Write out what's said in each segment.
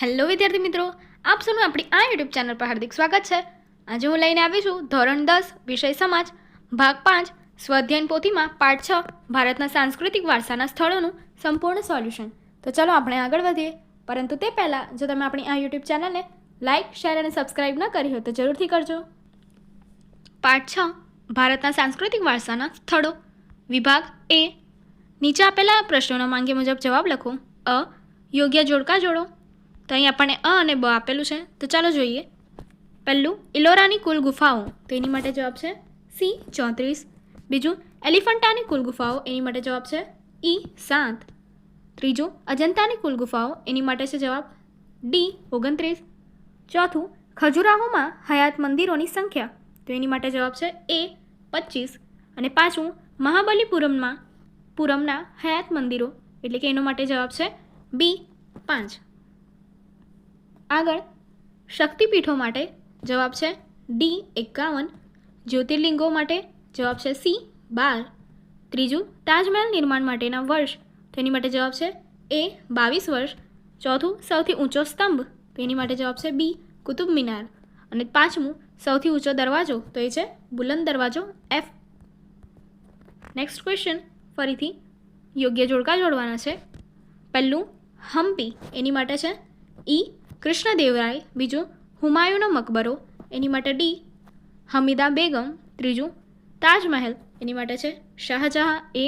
Hello વિદ્યાર્થી મિત્રો, આપ સૌનું આપણી આ યુટ્યુબ ચેનલ પર હાર્દિક સ્વાગત છે। આજે હું લઈને આવી છું ધોરણ 10 વિષય સમાજ ભાગ 5 સ્વાધ્યાયન પોથીમાં પાઠ 6 ભારતના સાંસ્કૃતિક વારસાના સ્થળોનું સંપૂર્ણ સોલ્યુશન। તો ચાલો આપણે આગળ વધીએ, પરંતુ તે પહેલાં જો તમે આપણી આ યુટ્યુબ ચેનલને લાઇક, શેર અને સબસ્ક્રાઇબ ન કરી હોય તો જરૂરથી કરજો। પાઠ 6 ભારતના સાંસ્કૃતિક વારસાના સ્થળો, વિભાગ એ। નીચે આપેલા પ્રશ્નોના માંગ્યા મુજબ જવાબ લખો। અ, યોગ્ય જોડકા જોડો। તો અહીં આપણને અ અને બ આપેલું છે, તો ચાલો જોઈએ। પહેલું, ઇલોરાની કુલ ગુફાઓ, તો એની માટે જવાબ છે સી 34। બીજું, એલિફન્ટાની કુલ ગુફાઓ, એની માટે જવાબ છે ઈ 7। ત્રીજું, અજંતાની કુલ ગુફાઓ, એની માટે છે જવાબ ડી 29। ચોથું, ખજુરાહોમાં હયાત મંદિરોની સંખ્યા, તો એની માટે જવાબ છે એ 25। અને પાંચમું, મહાબલીપુરમના હયાત મંદિરો, એટલે કે એનો માટે જવાબ છે બી 5। આગળ, શક્તિપીઠો માટે જવાબ છે ડી 51। જ્યોતિર્લિંગો માટે જવાબ છે સી 12। ત્રીજું, તાજમહેલ નિર્માણ માટેના વર્ષ, તો એની માટે જવાબ છે એ 22 વર્ષ। ચોથું, સૌથી ઊંચો સ્તંભ, તો એની માટે જવાબ છે બી કુતુબ મિનાર। અને પાંચમું, સૌથી ઊંચો દરવાજો, તો એ છે બુલંદ દરવાજો એફ। નેક્સ્ટ ક્વેશ્ચન, ફરીથી યોગ્ય જોડકા જોડવાના છે। પહેલું, હમ્પી, એની માટે છે ઈ કૃષ્ણદેવરાય। બીજું, હુમાયુનો મકબરો, એની માટે ડી હમીદા બેગમ। ત્રીજું, તાજમહેલ, એની માટે છે શાહજહાં એ।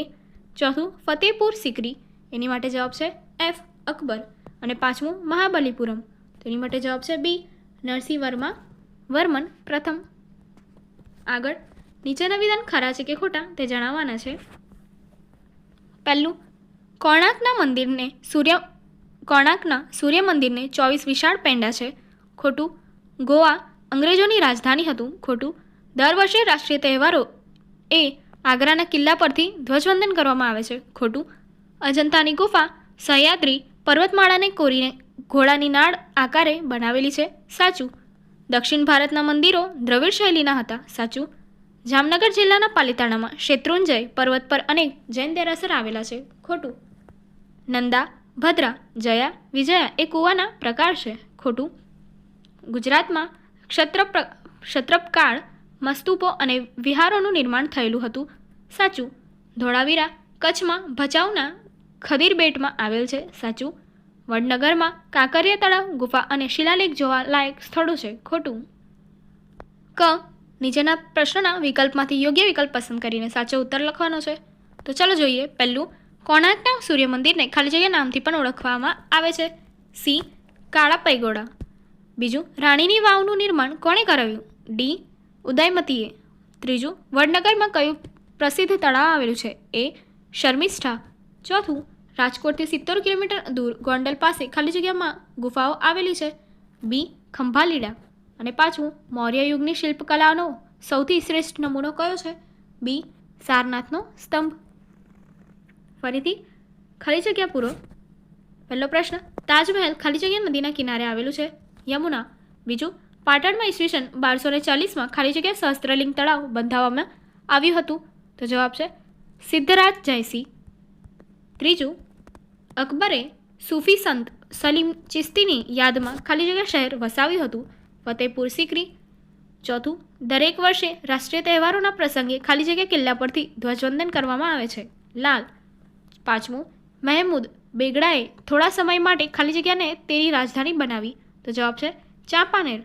ચોથું, ફતેહપુર સિકરી, એની માટે જવાબ છે એફ અકબર। અને પાંચમું, મહાબલીપુરમ, તો એની માટે જવાબ છે બી નરસિંહ વર્મન પ્રથમ। આગળ, નીચેના વિધાન ખરા છે કે ખોટા તે જણાવવાના છે। પહેલું, કોણાર્કના સૂર્ય મંદિરને 24 વિશાળ પેંડા છે, ખોટું। ગોવા અંગ્રેજોની રાજધાની હતું, ખોટું। દર વર્ષે રાષ્ટ્રીય તહેવારો એ આગ્રાના કિલ્લા પરથી ધ્વજવંદન કરવામાં આવે છે, ખોટું। અજંતાની ગુફા સહ્યાદ્રી પર્વતમાળાને કોરીને ઘોડાની નાળ આકારે બનાવેલી છે, સાચું। દક્ષિણ ભારતના મંદિરો દ્રવિડ શૈલીના હતા, સાચું। જામનગર જિલ્લાના પાલિતાણામાં શેત્રુંજય પર્વત પર અનેક જૈન દેરાસર આવેલા છે, ખોટું। નંદા, ભદ્રા, જયા, વિજયા એ કૂવાના પ્રકાર છે, ખોટું। ગુજરાતમાં ક્ષત્રપકાળ મસ્તૂપો અને વિહારોનું નિર્માણ થયેલું હતું, સાચું। ધોળાવીરા કચ્છમાં ભચાઉના ખદીર બેટમાં આવેલ છે, સાચું। વડનગરમાં કાંકરિયા તળાવ, ગુફા અને શિલાલેખ જોવા લાયક સ્થળો છે, ખોટું। ક, નીચેના પ્રશ્નોના વિકલ્પમાંથી યોગ્ય વિકલ્પ પસંદ કરીને સાચો ઉત્તર લખવાનો છે, તો ચાલો જોઈએ। પહેલું, કોણાર્કના સૂર્ય મંદિરને ખાલી જગ્યા નામથી પણ ઓળખવામાં આવે છે, સી કાળા પૈગોડા। બીજું, રાણીની વાવનું નિર્માણ કોણે કરાવ્યું, ડી ઉદયમતીએ। ત્રીજું, વડનગરમાં કયું પ્રસિદ્ધ તળાવ આવેલું છે, એ શર્મિષ્ઠા। ચોથું, રાજકોટથી 70 કિલોમીટર દૂર ગોંડલ પાસે ખાલી જગ્યામાં ગુફાઓ આવેલી છે, બી ખંભાલીડા। અને પાંચમું, મૌર્ય યુગની શિલ્પકલાનો સૌથી શ્રેષ્ઠ નમૂનો કયો છે, બી સારનાથનો સ્તંભ। ફરીથી ખાલી જગ્યા પૂરો। પહેલો પ્રશ્ન, તાજમહેલ ખાલી જગ્યા નદીના કિનારે આવેલું છે, યમુના। બીજું, પાટણમાં ઈસવીસન 1240માં ખાલી જગ્યા સહસ્ત્રલિંગ તળાવ બંધાવવામાં આવ્યું હતું, તો જવાબ છે સિદ્ધરાજ જયસિંહ। ત્રીજું, અકબરે સૂફી સંત સલીમ ચિશ્તીની યાદમાં ખાલી જગ્યા શહેર વસાવ્યું હતું, ફતેહપુર સિકરી। ચોથું, દરેક વર્ષે રાષ્ટ્રીય તહેવારોના પ્રસંગે ખાલી જગ્યા કિલ્લા પરથી ધ્વજવંદન કરવામાં આવે છે, લાલ। પાંચમું, મહેમૂદ બેગડાએ થોડા સમય માટે ખાલી જગ્યાને તેની રાજધાની બનાવી, તો જવાબ છે ચાંપાનેર।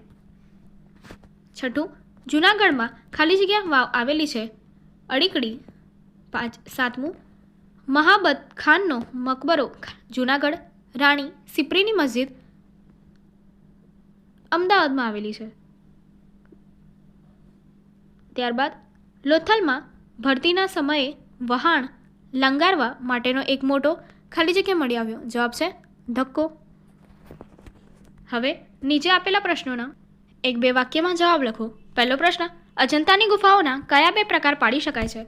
છઠ્ઠું, જૂનાગઢમાં ખાલી જગ્યા વાવ આવેલી છે, અડીકડી। સાતમું, મહાબત ખાનનો મકબરો જૂનાગઢ, રાણી સિપ્રીની મસ્જિદ અમદાવાદમાં આવેલી છે। ત્યારબાદ, લોથલમાં ભરતીના સમયે વહાણ લંગારવા માટેનો એક મોટો ખાલી જગ્યા મળી આવ્યો, જવાબ છે ધક્કો। હવે નીચે આપેલા પ્રશ્નોના 1-2 વાક્યમાં જવાબ લખો। પહેલો પ્રશ્ન, અજંતાની ગુફાઓના કયા 2 પ્રકાર પાડી શકાય છે,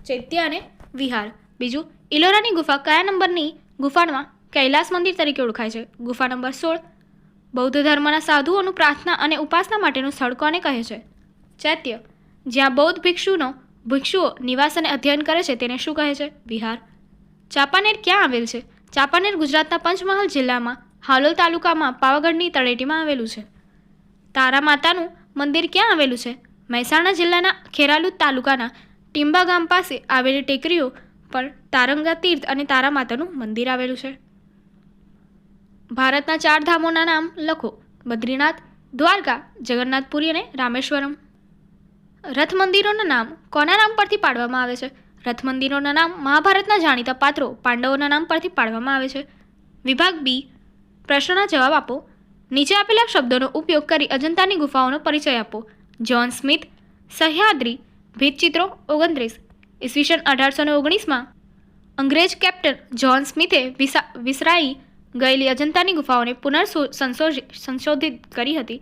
ચૈત્ય અને વિહાર। બીજું, ઇલોરાની ગુફા કયા નંબરની ગુફામાં કૈલાસ મંદિર તરીકે ઓળખાય છે, ગુફા નંબર 16। બૌદ્ધ ધર્મના સાધુઓનું પ્રાર્થના અને ઉપાસના માટેનું સ્થળ કોને કહે છે, ચૈત્ય। જ્યાં બૌદ્ધ ભિક્ષુઓ નિવાસ અને અધ્યયન કરે છે તેને શું કહે છે, વિહાર। ચાંપાનેર ક્યાં આવેલ છે, ચાંપાનેર ગુજરાતના પંચમહાલ જિલ્લામાં હાલોલ તાલુકામાં પાવાગઢની તળેટીમાં આવેલું છે. તારા માતાનું મંદિર ક્યાં આવેલું છે? મહેસાણા જિલ્લાના ખેરાલુ તાલુકાના ટીંબા ગામ પાસે આવેલી ટેકરીઓ પર તારંગા તીર્થ અને તારા માતાનું મંદિર આવેલું છે. ભારતના 4 ધામોના નામ લખો. બદ્રીનાથ, દ્વારકા, જગન્નાથપુરી અને રામેશ્વરમ. રથ મંદિરોના નામ કોના નામ પરથી પાડવામાં આવે છે? રથ મંદિરોના નામ મહાભારતના જાણીતા પાત્રો પાંડવોના નામ પરથી પાડવામાં આવે છે. વિભાગ બી. પ્રશ્નોના જવાબ આપો. નીચે આપેલા શબ્દોનો ઉપયોગ કરી અજંતાની ગુફાઓનો પરિચય આપો. જ્હોન સ્મિથ, સહ્યાદ્રી, ભીંતચિત્રો 29. ઈસવીસન 1819માં અંગ્રેજ કેપ્ટન જ્હોન સ્મિથે વિસરાઈ ગયેલી અજંતાની ગુફાઓને સંશોધિત કરી હતી.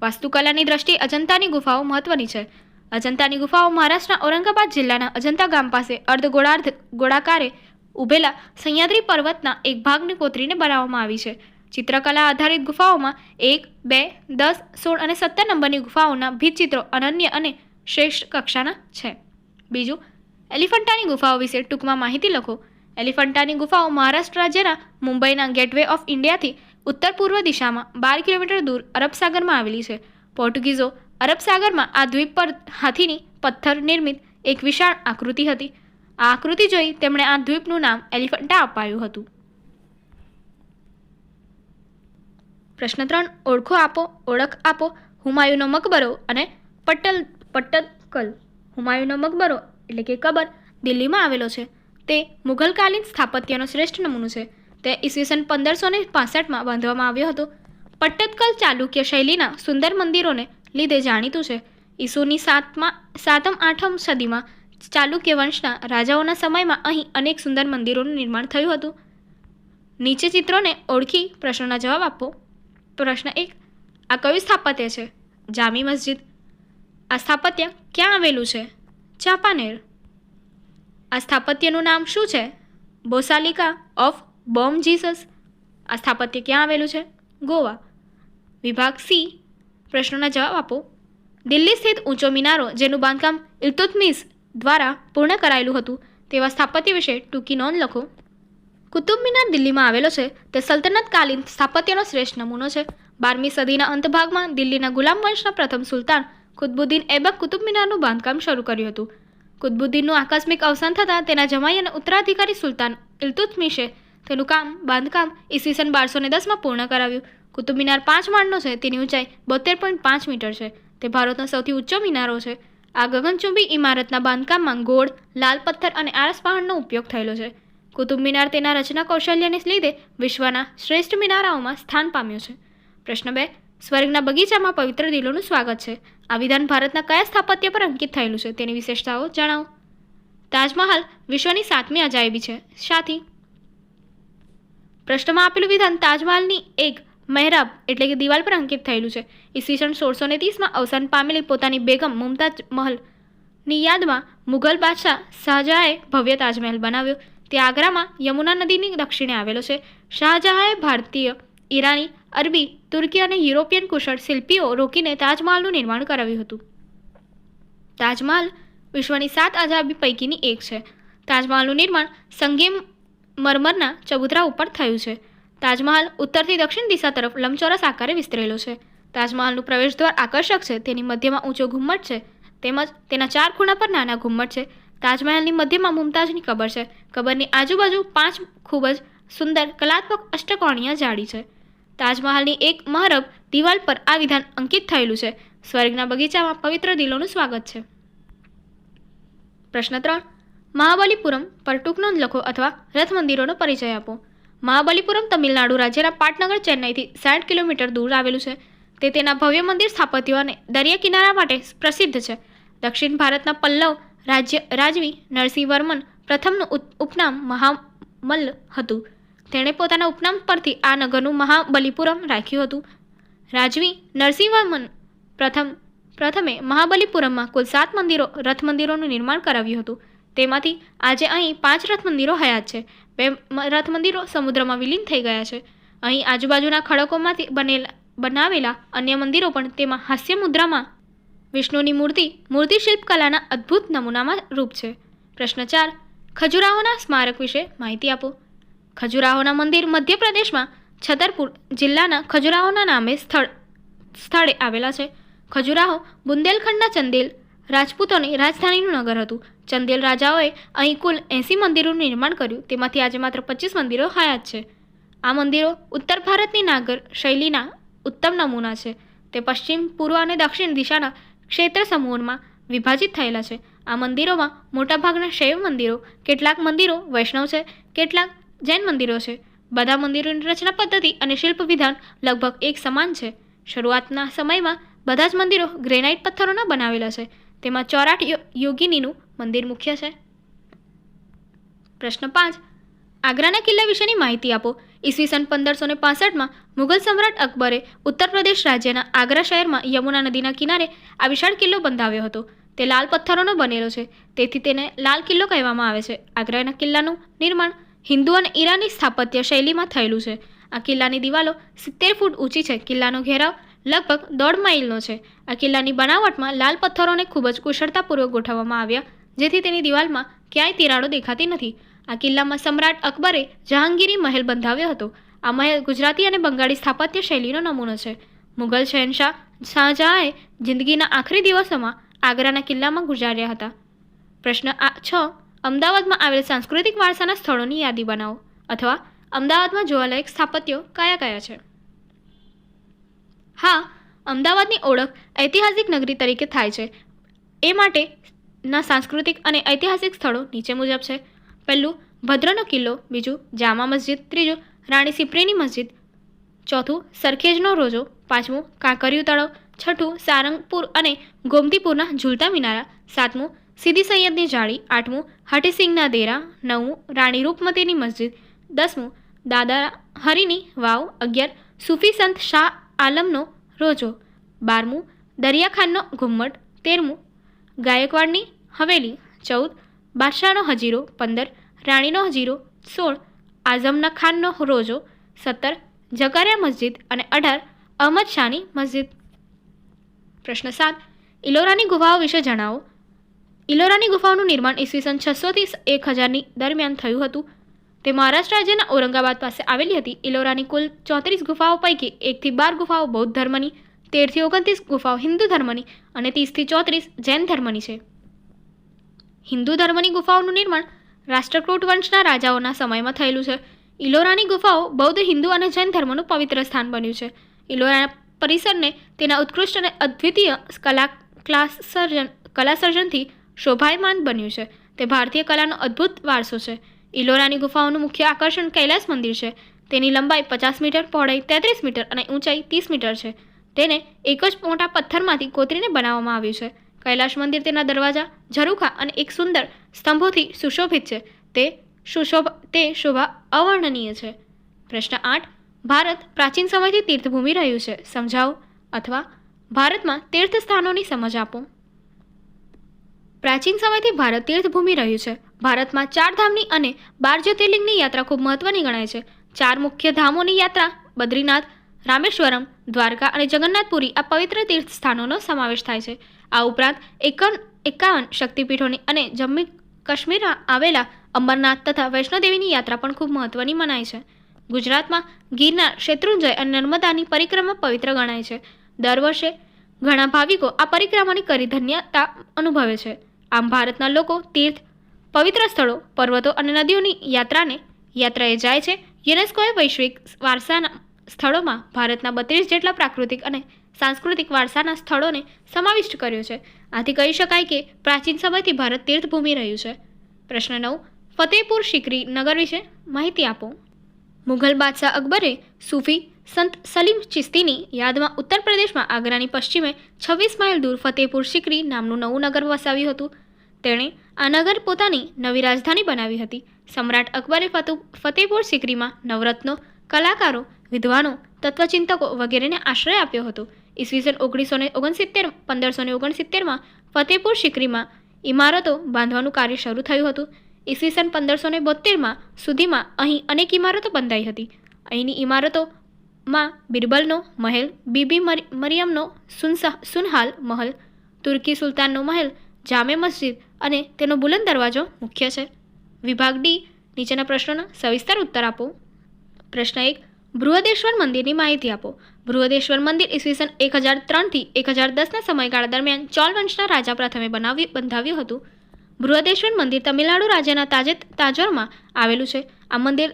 વાસ્તુકલાની દ્રષ્ટિએ અજંતાની ગુફાઓ મહત્વની છે. અજંતાની ગુફાઓ મહારાષ્ટ્રના ઔરંગાબાદ જિલ્લાના અજંતા ગામ પાસે ગોળાકારે ઉભેલા સહ્યાદ્રી પર્વતના એક ભાગને કોતરીને બનાવવામાં આવી છે. ચિત્રકલા આધારિત ગુફાઓમાં 1, 2, 10, 16 અને 17 નંબરની ગુફાઓના ભીંતચિત્રો અનન્ય અને શ્રેષ્ઠ કક્ષાના છે. બીજું, એલિફન્ટાની ગુફાઓ વિશે ટૂંકમાં માહિતી લખો. એલિફન્ટાની ગુફાઓ મહારાષ્ટ્ર રાજ્યના મુંબઈના ગેટવે ઓફ ઇન્ડિયાથી ઉત્તર પૂર્વ દિશામાં 12 કિલોમીટર દૂર અરબ સાગરમાં આવેલી છે. પોર્ટુગીઝો અરબ સાગરમાં આ દ્વીપ પર હાથીની પથ્થર નિર્મિત એક વિશાળ આકૃતિ હતી. આ આકૃતિ જોઈ તેમણે આ દ્વીપનું નામ એલિફન્ટા અપાયું હતું. પ્રશ્ન 3. ઓળખો આપો, ઓળખ આપો. હુમાયુનો મકબરો અને પટ્ટદકલ. હુમાયુનો મકબરો એટલે કે કબર દિલ્હીમાં આવેલો છે. તે મુઘલકાલીન સ્થાપત્યનો શ્રેષ્ઠ નમૂનો છે. તે ઈસવીસન 1565માં બાંધવામાં આવ્યો હતો. પટ્ટદકલ ચાલુક્ય શૈલીના સુંદર મંદિરોને લીધે જાણીતું છે. ઈસુની 7મ-8મ સદીમાં ચાલુક્ય વંશના રાજાઓના સમયમાં અહીં અનેક સુંદર મંદિરોનું નિર્માણ થયું હતું. નીચે ચિત્રોને ઓળખી પ્રશ્નોના જવાબ આપો. પ્રશ્ન 1. આ કયું સ્થાપત્ય છે? જામી મસ્જિદ. આ સ્થાપત્ય ક્યાં આવેલું છે? ચાંપાનેર. આ સ્થાપત્યનું નામ શું છે? બોસાલિકા ઓફ બોમ જીસસ. આ સ્થાપત્ય ક્યાં આવેલું છે? ગોવા. વિભાગ સી. પ્રશ્નોના જવાબ આપો. દિલ્હી સ્થિત ઊંચો મિનારો જેનું બાંધકામ ઇલ્તુત્મિશ દ્વારા પૂર્ણ કરાયેલું હતું તેવા સ્થાપત્ય વિશે ટૂંકી નોંધ લખો. કુતુબ મિનાર દિલ્હીમાં આવેલો છે. તે સલ્તનતકાલીન સ્થાપત્યનો શ્રેષ્ઠ નમૂનો છે. 12મી સદીના અંતભાગમાં દિલ્હીના ગુલામ વંશના પ્રથમ સુલતાન કુતબુદ્દીન એબક કુતુબ મિનારનું બાંધકામ શરૂ કર્યું હતું. કુતબુદ્દીનનું આકસ્મિક અવસાન થતાં તેના જમાઈ અને ઉત્તરાધિકારી સુલતાન ઇલ્તુત્મિશે તેનું બાંધકામ ઈસવીસન 1210માં પૂર્ણ કરાવ્યું. કુતુબ મિનાર 5 માળનો છે. તેની ઊંચાઈ 72.5 મીટર છે. તે ભારતનો સૌથી ઊંચો મિનારો છે. આ ગગનચુંબી ઇમારતના બાંધકામમાં ગોળ, લાલ પથ્થર અને આરસ પહાડનો ઉપયોગ થયેલો છે. કુતુબ મિનાર તેના રચના કૌશલ્યને લીધે વિશ્વના શ્રેષ્ઠ મિનારાઓમાં સ્થાન પામ્યો છે. પ્રશ્ન 2. સ્વર્ગના બગીચામાં પવિત્ર દિલોનું સ્વાગત છે. આ વિધાન ભારતના કયા સ્થાપત્ય પર અંકિત થયેલું છે? તેની વિશેષતાઓ જણાવો. તાજમહાલ વિશ્વની 7મી અજાયબી છે. શાથી? પ્રશ્નમાં આપેલું વિધાન તાજમહાલની એક મહેરાબ એટલે કે દિવાલ પર અંકિત થયેલું છે. ઈસવીસન 1630માં અવસાન પામેલી પોતાની બેગમ મુમતાજ મહલની યાદમાં મુઘલ બાદશાહ શાહજહાએ ભવ્ય તાજમહેલ બનાવ્યો. તે આગ્રામાં યમુના નદીની દક્ષિણે આવેલો છે. શાહજહાએ ભારતીય, ઈરાની, અરબી, તુર્કી અને યુરોપિયન કુશળ શિલ્પીઓ રોકીને તાજમહાલનું નિર્માણ કરાવ્યું હતું. તાજમહાલ વિશ્વની 7 અજાયબી પૈકીની એક છે. તાજમહાલનું નિર્માણ સંગેમરમરના ચબૂતરા ઉપર થયું છે. તાજમહાલ ઉત્તરથી દક્ષિણ દિશા તરફ લંબચોરસ આકારે વિસ્તરેલો છે. તાજમહાલનું પ્રવેશદ્વાર આકર્ષક છે. તેની મધ્યમાં ઊંચો ઘુમ્મટ છે તેમજ તેના 4 ખૂણા પર નાના ઘુમ્મટ છે. તાજમહાલની મધ્યમાં મુમતાજની કબર છે. કબરની આજુબાજુ 5 ખૂબ જ સુંદર કલાત્મક અષ્ટકોણીય જાળી છે. તાજમહાલની એક મહરબ દિવાલ પર આ વિધાન અંકિત થયેલું છે. સ્વર્ગના બગીચામાં પવિત્ર દિલોનું સ્વાગત છે. પ્રશ્ન 3. મહાબલીપુરમ પર ટૂંક નોંધ લખો અથવા રથ મંદિરોનો પરિચય આપો. મહાબલીપુરમ તમિલનાડુ રાજ્યના પાટનગર ચેન્નઈથી 60 કિલોમીટર દૂર આવેલું છે. તે તેના ભવ્ય મંદિર સ્થાપત્યો અને દરિયા કિનારા માટે પ્રસિદ્ધ છે. દક્ષિણ ભારતના પલ્લવ રાજવી નરસિંહવર્મન પ્રથમનું ઉપનામ મહામલ્લ હતું. તેણે પોતાના ઉપનામ પરથી આ નગરનું મહાબલીપુરમ રાખ્યું હતું. રાજવી નરસિંહવર્મન પ્રથમે મહાબલીપુરમમાં કુલ 7 રથ મંદિરોનું નિર્માણ કરાવ્યું હતું. તેમાંથી આજે અહીં 5 રથ મંદિરો હયાત છે. 2 રથ મંદિરો સમુદ્રમાં વિલીન થઈ ગયા છે. અહીં આજુબાજુના ખડકોમાંથી બનાવેલા અન્ય મંદિરો પણ તેમાં હાસ્ય મુદ્રામાં વિષ્ણુની મૂર્તિ શિલ્પકલાના અદ્ભુત નમૂનામાં રૂપ છે. પ્રશ્ન 4. ખજુરાહોના સ્મારક વિશે માહિતી આપો. ખજુરાહોના મંદિર મધ્યપ્રદેશમાં છતરપુર જિલ્લાના ખજુરાહોના નામે સ્થળે આવેલા છે. ખજુરાહો બુંદેલખંડના ચંદેલ રાજપૂતોની રાજધાનીનું નગર હતું. ચંદેલ રાજાઓએ અહીં કુલ 80 મંદિરોનું નિર્માણ કર્યું. તેમાંથી આજે માત્ર 25 મંદિરો હયાત છે. આ મંદિરો ઉત્તર ભારતની નાગર શૈલીના ઉત્તમ નમૂના છે. તે પશ્ચિમ, પૂર્વ અને દક્ષિણ દિશાના ક્ષેત્ર સમૂહોમાં વિભાજિત થયેલા છે. આ મંદિરોમાં મોટાભાગના શૈવ મંદિરો, કેટલાક મંદિરો વૈષ્ણવ છે, કેટલાક જૈન મંદિરો છે. બધા મંદિરોની રચના પદ્ધતિ અને શિલ્પ વિધાન લગભગ એક સમાન છે. શરૂઆતના સમયમાં બધા જ મંદિરો ગ્રેનાઇટ પથ્થરોના બનાવેલા છે. તેમાં ચોરાટ યોગિનીનું મંદિર મુખ્ય છે. પ્રશ્ન 5. આગ્રાના કિલ્લા વિશેની માહિતી આપો. ઈસવીસન 1565માં મુઘલ સમ્રાટ અકબરે ઉત્તર પ્રદેશ રાજ્યના આગ્રા શહેરમાં યમુના નદીના કિનારે આ વિશાળ કિલ્લો બંધાવ્યો હતો. તે લાલ પથ્થરોનો બનેલો છે, તેથી તેને લાલ કિલ્લો કહેવામાં આવે છે. આગ્રાના કિલ્લાનું નિર્માણ હિન્દુ અને ઈરાની સ્થાપત્ય શૈલીમાં થયેલું છે. આ કિલ્લાની દિવાલો 70 ફૂટ ઊંચી છે. કિલ્લાનો ઘેરાવ લગભગ 1.5 માઇલનો છે. આ કિલ્લાની બનાવટમાં લાલ પથ્થરોને ખૂબ જ કુશળતાપૂર્વક ગોઠવવામાં આવ્યા, જેથી તેની દિવાલમાં ક્યાંય તિરાડો દેખાતી નથી. આ કિલ્લામાં સમ્રાટ અકબરે જહાંગીરી મહેલ બંધાવ્યો હતો. આ મહેલ ગુજરાતી અને બંગાળી સ્થાપત્ય શૈલીનો નમૂનો છે. મુઘલ શહેનશાહ શાહજહાંએ જિંદગીના આખરી દિવસોમાં આગ્રાના કિલ્લામાં ગુજાર્યા હતા. પ્રશ્ન 6. અમદાવાદમાં આવેલ સાંસ્કૃતિક વારસાના સ્થળોની યાદી બનાવો. અથવા અમદાવાદમાં જોવાલાયક સ્થાપત્યો કયા કયા છે? હા, અમદાવાદની ઓળખ ઐતિહાસિક નગરી તરીકે થાય છે. એ માટેના સાંસ્કૃતિક અને ઐતિહાસિક સ્થળો નીચે મુજબ છે. પહેલું, ભદ્રનો કિલ્લો. બીજું, જામા મસ્જિદ. ત્રીજું, રાણી સિપ્રીની મસ્જિદ. ચોથું, સરખેજનો રોજો. પાંચમું, કાંકરિયું તળાવ. છઠ્ઠું, સારંગપુર અને ગોમતીપુરના ઝૂલતા મિનારા. સાતમું, સીદી સૈયદની જાળી. આઠમું, હઠીસિંગના દેરા. નવમું, રાણી રૂપમતીની મસ્જિદ. 10મું, દાદા હરીની વાવ. 11, સૂફી સંત શાહ આલમનો રોજો. 12મું, દરિયાખાનનો ઘુમ્મટ. 13મું, ગાયકવાડની હવેલી. 14, બાદશાહનો હજીરો. 15, રાણીનો હજીરો. 16, આઝમના ખાનનો રોજો. 17, જકારિયા મસ્જિદ. અને 18, અહમદ શાહની મસ્જિદ. પ્રશ્ન 7. ઇલોરાની ગુફાઓ વિશે જણાવો. ઇલોરાની ગુફાઓનું નિર્માણ ઈસવીસન 600 થી 1000ની દરમિયાન થયું હતું. તે મહારાષ્ટ્ર રાજ્યના ઔરંગાબાદ પાસે આવેલી હતી. ઇલોરાની કુલ 34 ગુફાઓ પૈકી 1 થી 12 ગુફાઓ બૌદ્ધ ધર્મની, 13 થી 29 ગુફાઓ હિન્દુ ધર્મની અને 30 થી 34 જૈન ધર્મની છે. હિન્દુ ધર્મની ગુફાઓનું નિર્માણ રાષ્ટ્રકૂટ વંશના રાજાઓના સમયમાં થયેલું છે. ઇલોરાની ગુફાઓ બૌદ્ધ, હિન્દુ અને જૈન ધર્મનું પવિત્ર સ્થાન બન્યું છે. ઇલોરાના પરિસરને તેના ઉત્કૃષ્ટ અને અદ્વિતીય કલા સર્જનથી શોભાયમાન બન્યું છે. તે ભારતીય કલાનો અદ્ભુત વારસો છે. ઇલોરાની ગુફાઓનું મુખ્ય આકર્ષણ કૈલાસ મંદિર છે. તેની લંબાઈ 50 મીટર, પહોળાઈ 33 મીટર અને ઊંચાઈ 30 મીટર છે. તેને એક જ મોટા પથ્થરમાંથી કોતરીને બનાવવામાં આવ્યું છે. કૈલાશ મંદિર તેના દરવાજા, ઝરૂખા અને એક સુંદર સ્તંભોથી સુશોભિત છે. તે શોભા અવર્ણનીય છે. પ્રશ્ન 8. ભારત પ્રાચીન સમયથી તીર્થભૂમિ રહ્યું છે. સમજાવો. અથવા ભારતમાં તીર્થ સ્થાનોની સમજ આપો. પ્રાચીન સમયથી ભારત તીર્થભૂમિ રહ્યું છે. ભારતમાં 4 ધામની અને 12 જ્યોતિર્લિંગની યાત્રા ખૂબ મહત્વની ગણાય છે. 4 મુખ્ય ધામોની યાત્રા બદ્રીનાથ, રામેશ્વરમ, દ્વારકા અને જગન્નાથપુરી આ પવિત્ર તીર્થ સ્થાનોનો સમાવેશ થાય છે. આ ઉપરાંત 51 શક્તિપીઠોની અને જમ્મુ કાશ્મીરમાં આવેલા અંબરનાથ તથા વૈષ્ણોદેવીની યાત્રા પણ ખૂબ મહત્વની મનાય છે. ગુજરાતમાં ગિરનાર, શેત્રુંજય અને નર્મદાની પરિક્રમા પવિત્ર ગણાય છે. દર વર્ષે ઘણા ભાવિકો આ પરિક્રમાની કરી ધન્યતા અનુભવે છે. આમ ભારતના લોકો તીર્થ, પવિત્ર સ્થળો, પર્વતો અને નદીઓની યાત્રાએ જાય છે. યુનેસ્કોએ વૈશ્વિક વારસાના સ્થળોમાં ભારતના 32 જેટલા પ્રાકૃતિક અને સાંસ્કૃતિક વારસાના સ્થળોને સમાવિષ્ટ કર્યો છે. આથી કહી શકાય કે પ્રાચીન સમયથી ભારત તીર્થભૂમિ રહ્યું છે. પ્રશ્ન 9. ફતેહપુર સિકરી નગર વિશે માહિતી આપો. મુઘલ બાદશાહ અકબરે સૂફી સંત સલીમ ચિશ્તીની યાદમાં ઉત્તર પ્રદેશમાં આગ્રાની પશ્ચિમે 26 માઇલ દૂર ફતેહપુર સિકરી નામનું નવું નગર વસાવ્યું હતું. તેણે આ નગર પોતાની નવી રાજધાની બનાવી હતી. સમ્રાટ અકબરે ફતેહપુર સિકરીમાં નવરત્નો, કલાકારો, વિદ્વાનો, તત્વચિંતકો વગેરેને આશ્રય આપ્યો હતો. ઈસવીસન 1569માં ફતેહપુર સિકરીમાં ઇમારતો બાંધવાનું કાર્ય શરૂ થયું હતું. ઈસવીસન 1572 સુધીમાં અહીં અનેક ઇમારતો બંધાઈ હતી. અહીંની ઇમારતોમાં બિરબલનો મહેલ, બીબી મરિયમનો સુનહાલ મહલ, તુર્કી સુલતાનનો મહેલ, જામે મસ્જિદ અને તેનો બુલંદ દરવાજો મુખ્ય છે. વિભાગ ડી. નીચેના પ્રશ્નોના સવિસ્તર ઉત્તર આપો. પ્રશ્ન 1. બૃહદેશ્વર મંદિરની માહિતી આપો. બૃહદેશ્વર મંદિર ઈસવીસન 1003થી 1010ના સમયગાળા દરમિયાન ચોલ વંશના રાજા પ્રથમે બંધાવ્યું હતું. બૃહદેશ્વર મંદિર તમિલનાડુ રાજ્યના તાજોરમાં આવેલું છે. આ મંદિર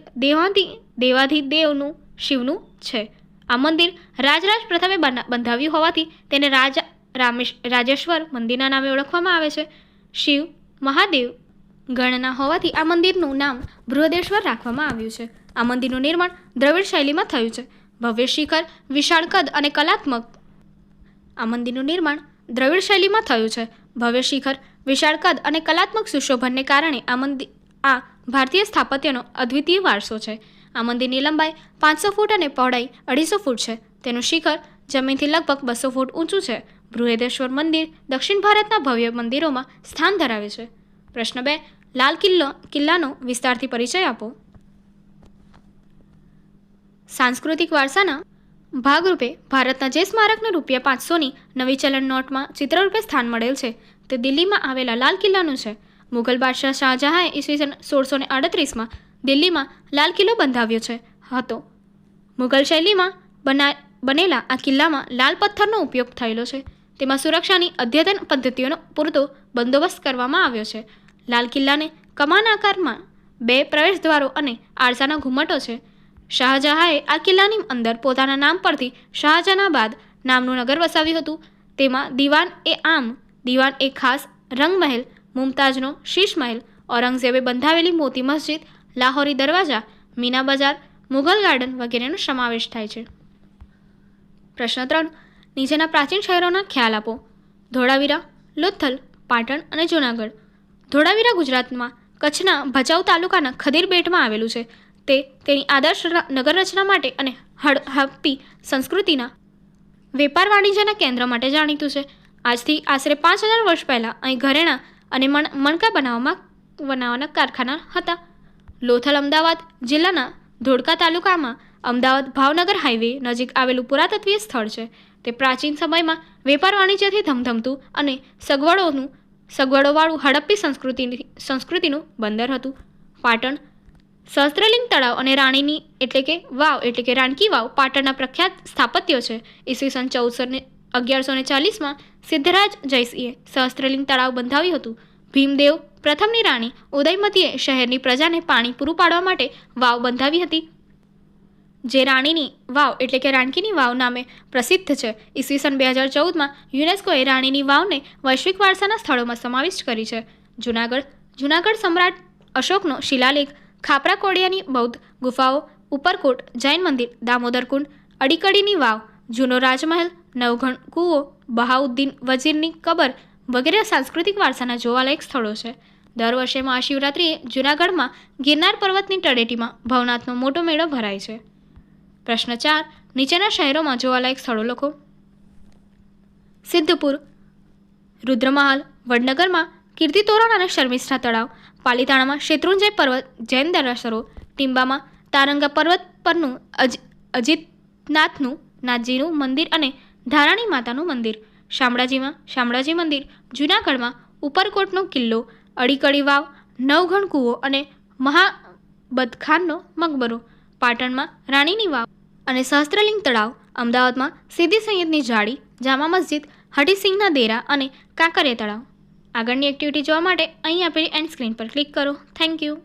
દેવાધિદેવનું શિવનું છે. આ મંદિર રાજરાજ પ્રથમે બંધાવ્યું હોવાથી તેને રાજેશ્વર મંદિરના નામે ઓળખવામાં આવે છે. શિવ મહાદેવ ગણના હોવાથી આ મંદિરનું નામ બૃહદેશ્વર રાખવામાં આવ્યું છે. આ મંદિરનું નિર્માણ દ્રવિડ શૈલીમાં થયું છે. ભવ્ય શિખર, વિશાળ કદ અને કલાત્મક આ મંદિરનું નિર્માણ દ્રવિડ શૈલીમાં થયું છે. ભવ્ય શિખર, વિશાળ કદ અને કલાત્મક સુશોભનને કારણે આ ભારતીય સ્થાપત્યનો અદ્વિતીય વારસો છે. આ મંદિરની લંબાઈ 500 ફૂટ અને પહોળાઈ 250 ફૂટ છે. તેનું શિખર જમીનથી લગભગ 200 ફૂટ ઊંચું છે. બૃહદેશ્વર મંદિર દક્ષિણ ભારતના ભવ્ય મંદિરોમાં સ્થાન ધરાવે છે. પ્રશ્ન 2. લાલ કિલ્લાનો વિસ્તારથી પરિચય આપો. સાંસ્કૃતિક વારસાના ભાગરૂપે ભારતના જે સ્મારકને ₹500ની નવી ચલણ નોટમાં ચિત્રરૂપે સ્થાન મળેલ છે તે દિલ્હીમાં આવેલા લાલ કિલ્લાનું છે. મુઘલ બાદશાહ શાહજહાંએ ઈસવીસન 1638માં દિલ્હીમાં લાલ કિલ્લો બંધાવ્યો હતો. મુઘલ શૈલીમાં બનેલા આ કિલ્લામાં લાલ પથ્થરનો ઉપયોગ થયેલો છે. તેમાં સુરક્ષાની અદ્યતન પદ્ધતિઓનો પૂરતો બંદોબસ્ત કરવામાં આવ્યો છે. લાલ કિલ્લાને કમાન આકારમાં 2 પ્રવેશદ્વારો અને આરસાના ઘુમ્મટો છે. શાહજહાંએ આ કિલ્લાની અંદર પોતાના નામ પરથી શાહજહાનાબાદ નામનું નગર વસાવ્યું હતું. તેમાં દીવાન એ ખાસ રંગમહેલ, મુમતાજનો શીશ મહેલ, ઔરંગઝેબે બંધાવેલી મોતી મસ્જિદ, લાહોરી દરવાજા, મીના બજાર, મુઘલ ગાર્ડન વગેરેનો સમાવેશ થાય છે. પ્રશ્ન 3. નીચેના પ્રાચીન શહેરોના ખ્યાલ આપો. ધોળાવીરા, લોથલ, પાટણ અને જૂનાગઢ. ધોળાવીરા ગુજરાતમાં કચ્છના ભચાઉ તાલુકાના ખદીર બેટમાં આવેલું છે. તે તેની આદર્શ નગર રચના માટે અને હડપ્પી સંસ્કૃતિના વેપાર વાણિજ્યના કેન્દ્ર માટે જાણીતું છે. આજથી આશરે 5000 વર્ષ પહેલાં અહીં ઘરેણાં અને મણકા બનાવવાના કારખાના હતા. લોથલ અમદાવાદ જિલ્લાના ધોળકા તાલુકામાં અમદાવાદ ભાવનગર હાઈવે નજીક આવેલું પુરાતત્વીય સ્થળ છે. તે પ્રાચીન સમયમાં વેપાર વાણિજ્યથી ધમધમતું અને સગવડોવાળું હડપ્પી સંસ્કૃતિનું બંદર હતું. પાટણ સહસ્ત્રલિંગ તળાવ અને રાણકી વાવ પાટણના પ્રખ્યાત સ્થાપત્યો છે. ઈસવીસન 1140માં સિદ્ધરાજ જયસિંહે સહસ્ત્રલિંગ તળાવ બંધાવ્યું હતું. ભીમદેવ પ્રથમની રાણી ઉદયમતીએ શહેરની પ્રજાને પાણી પૂરું પાડવા માટે વાવ બંધાવી હતી, જે રાણકીની વાવ નામે પ્રસિદ્ધ છે. ઈસવીસન 2014માં યુનેસ્કોએ રાણીની વાવને વૈશ્વિક વારસાના સ્થળોમાં સમાવિષ્ટ કરી છે. જૂનાગઢ સમ્રાટ અશોકનો શિલાલેખ, ખાપરા કોડિયાની બૌદ્ધ ગુફાઓ, ઉપરકોટ જૈન મંદિર, દામોદર કુંડ, અડીકડીની વાવ, જૂનો રાજમહેલ, નવઘણ કૂવો, બહાઉદ્દીન વજીરની કબર વગેરે સાંસ્કૃતિક વારસાના જોવાલાયક સ્થળો છે. દર વર્ષે મહાશિવરાત્રિએ જૂનાગઢમાં ગિરનાર પર્વતની તળેટીમાં ભવનાથનો મોટો મેળો ભરાય છે. પ્રશ્ન 4. નીચેના શહેરોમાં જોવાલાયક સ્થળો લખો. સિદ્ધપુર, રુદ્રમહાલ, વડનગરમાં કીર્તિતોરણ અને શર્મિષ્ઠા તળાવ, પાલીતાણામાં શેત્રુંજય પર્વત જૈન દેરાસરો, ટીંબામાં તારંગા પર્વત પરનું નાથજીનું મંદિર અને ધારાણી માતાનું મંદિર, શામળાજીમાં શામળાજી મંદિર, જૂનાગઢમાં ઉપરકોટનો કિલ્લો, અડીકડી વાવ, નવઘણ કૂવો અને મહાબતખાનનો મકબરો, પાટણમાં રાણીની વાવ અને સહસ્ત્રલિંગ તળાવ, અમદાવાદમાં સીદી સૈયદની જાળી, જામા મસ્જિદ, હઠીસિંહના દેરા અને કાંકરિયા તળાવ. આગળની એક્ટિવિટી જોવા માટે અહીં આપેલી એન્ડ સ્ક્રીન પર ક્લિક કરો. Thank you.